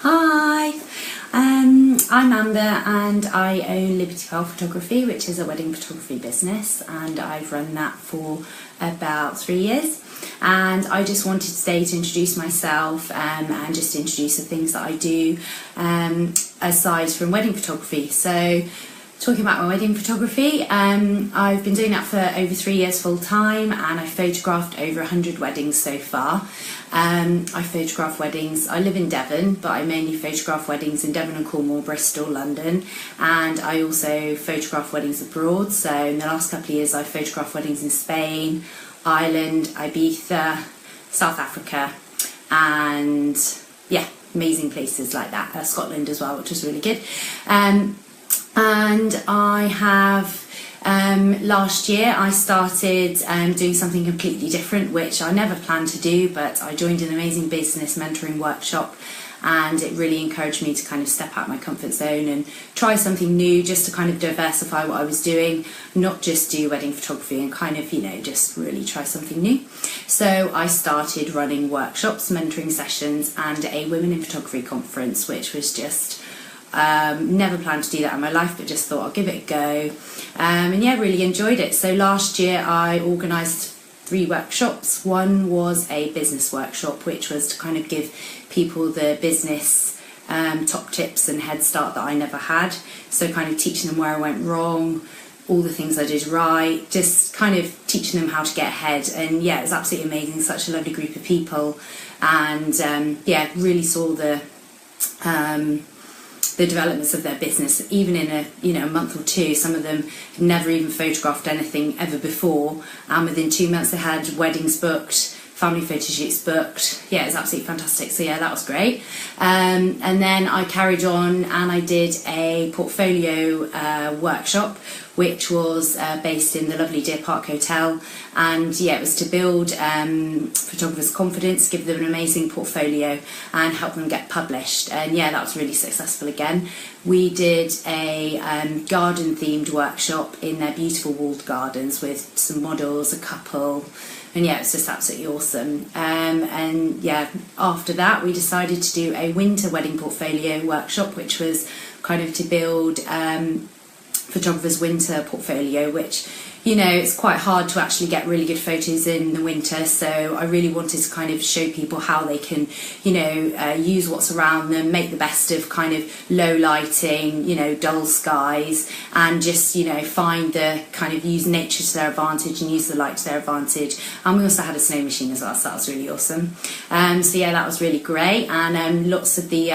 Hi, I'm Amber and I own Liberty Pearl Photography, which is a wedding photography business, and I've run that for about 3 years. And I just wanted today to introduce myself and just introduce the things that I do aside from wedding photography. So, talking about my wedding photography, I've been doing that for over 3 years full time, and I've photographed over 100 weddings so far. I photograph weddings. I live in Devon, but I mainly photograph weddings in Devon and Cornwall, Bristol, London, and I also photograph weddings abroad. So in the last couple of years I've photographed weddings in Spain, Ireland, Ibiza, South Africa, and yeah, amazing places like that. Scotland as well, which was really good. And I have last year I started doing something completely different, which I never planned to do, but I joined an amazing business mentoring workshop, and it really encouraged me to kind of step out my comfort zone and try something new, just to kind of diversify what I was doing, not just do wedding photography, and kind of, just really try something new. So I started running workshops, mentoring sessions, and a Women in Photography conference, which was just never planned to do that in my life, but just thought I'll give it a go, and yeah, really enjoyed it. So last year I organised 3 workshops. One was a business workshop, which was to kind of give people the business top tips and head start that I never had, so kind of teaching them where I went wrong, all the things I did right, just kind of teaching them how to get ahead. And yeah, it was absolutely amazing, such a lovely group of people, and yeah, really saw the developments of their business, even in a month or two. Some of them had never even photographed anything ever before, and within 2 months they had weddings booked, family photo shoots booked. Yeah, it was absolutely fantastic. So yeah, that was great. And then I carried on and I did a portfolio workshop, which was based in the lovely Deer Park Hotel, and yeah, it was to build photographers' confidence, give them an amazing portfolio, and help them get published. And yeah, that was really successful again. We did a garden themed workshop in their beautiful walled gardens with some models, a couple, and yeah, it's just absolutely awesome. And yeah, after that we decided to do a winter wedding portfolio workshop, which was kind of to build photographer's winter portfolio, which it's quite hard to actually get really good photos in the winter, so I really wanted to kind of show people how they can use what's around them, make the best of kind of low lighting, dull skies, and just find the kind of use nature to their advantage and use the light to their advantage. And we also had a snow machine as well, so that was really awesome. So yeah, that was really great. And lots of the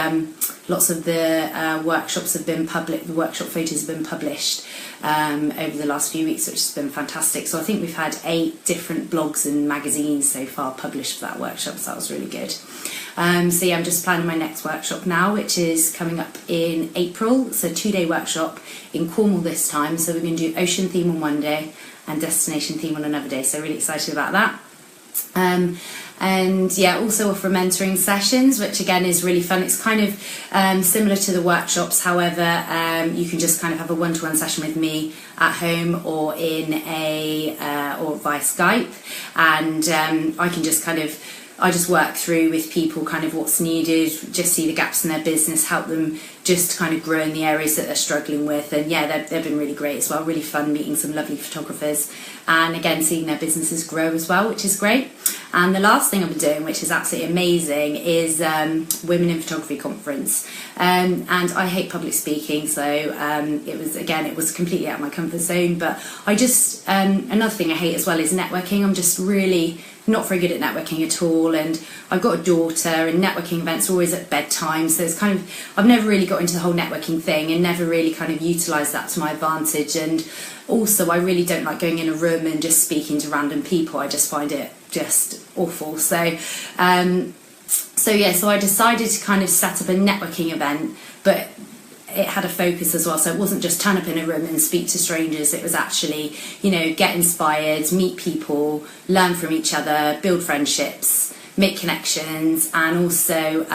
workshops have been public. The workshop photos have been published over the last few weeks, which has been fantastic. So I think we've had 8 different blogs and magazines so far published for that workshop, so that was really good. So yeah, I'm just planning my next workshop now, which is coming up in April. It's a 2-day workshop in Cornwall this time, so we're going to do ocean theme on one day and destination theme on another day, so really excited about that. And yeah, also offer mentoring sessions, which again is really fun. It's kind of similar to the workshops, however, you can just kind of have a one-to-one session with me at home or in or via Skype, and I can just I just work through with people kind of what's needed, just see the gaps in their business, help them just kind of grow in the areas that they're struggling with. And yeah, they've been really great as well, really fun meeting some lovely photographers, and again seeing their businesses grow as well, which is great. And the last thing I've been doing, which is absolutely amazing, is Women in Photography conference. And I hate public speaking, so it was completely out of my comfort zone. But I just another thing I hate as well is networking. I'm just really not very good at networking at all, and I've got a daughter, and networking events are always at bedtime, so it's kind of, I've never really got into the whole networking thing and never really kind of utilised that to my advantage. And also I really don't like going in a room and just speaking to random people. I just find it just awful. So yeah, so I decided to kind of set up a networking event, but it had a focus as well, so it wasn't just turn up in a room and speak to strangers. It was actually get inspired, meet people, learn from each other, build friendships, make connections, and also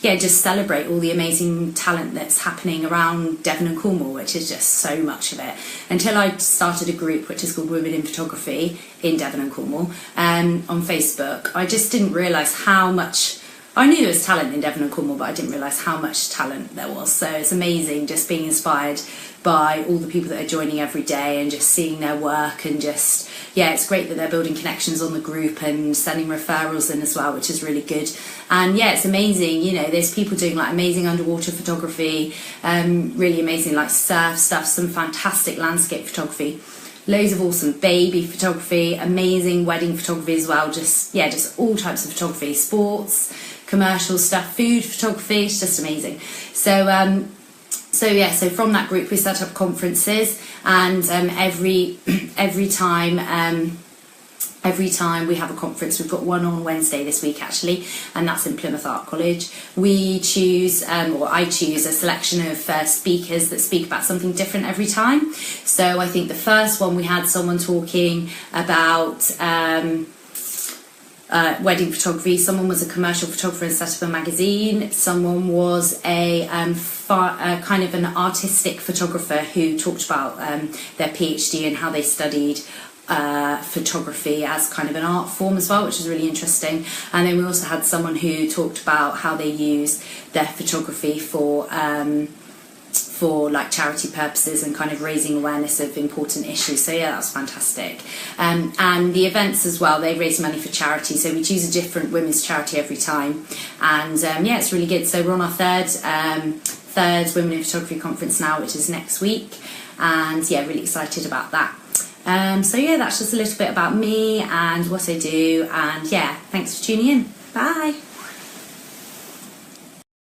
just celebrate all the amazing talent that's happening around Devon and Cornwall, which is just so much of it. Until I started a group which is called Women in Photography in Devon and Cornwall on Facebook, I just didn't realise how much I knew there was talent in Devon and Cornwall, but I didn't realise how much talent there was. So it's amazing just being inspired by all the people that are joining every day and just seeing their work, and just, yeah, it's great that they're building connections on the group and sending referrals in as well, which is really good. And yeah, it's amazing, you know, there's people doing like amazing underwater photography, really amazing like surf stuff, some fantastic landscape photography, loads of awesome baby photography, amazing wedding photography as well, just all types of photography, sports, commercial stuff, food photography. It's just amazing. So from that group we set up conferences, and every time we have a conference, we've got one on Wednesday this week actually, and that's in Plymouth Art College. We choose, or I choose, a selection of speakers that speak about something different every time. So I think the first one we had someone talking about wedding photography, someone was a commercial photographer and set up a magazine, someone was a kind of an artistic photographer who talked about their PhD and how they studied photography as kind of an art form as well, which is really interesting. And then we also had someone who talked about how they use their photography for like charity purposes and kind of raising awareness of important issues. So yeah, that's fantastic. And the events as well, they raise money for charity, so we choose a different women's charity every time. And yeah, it's really good. So we're on our third Women in Photography conference now, which is next week, and yeah, really excited about that. So yeah, that's just a little bit about me and what I do, and yeah, thanks for tuning in. Bye.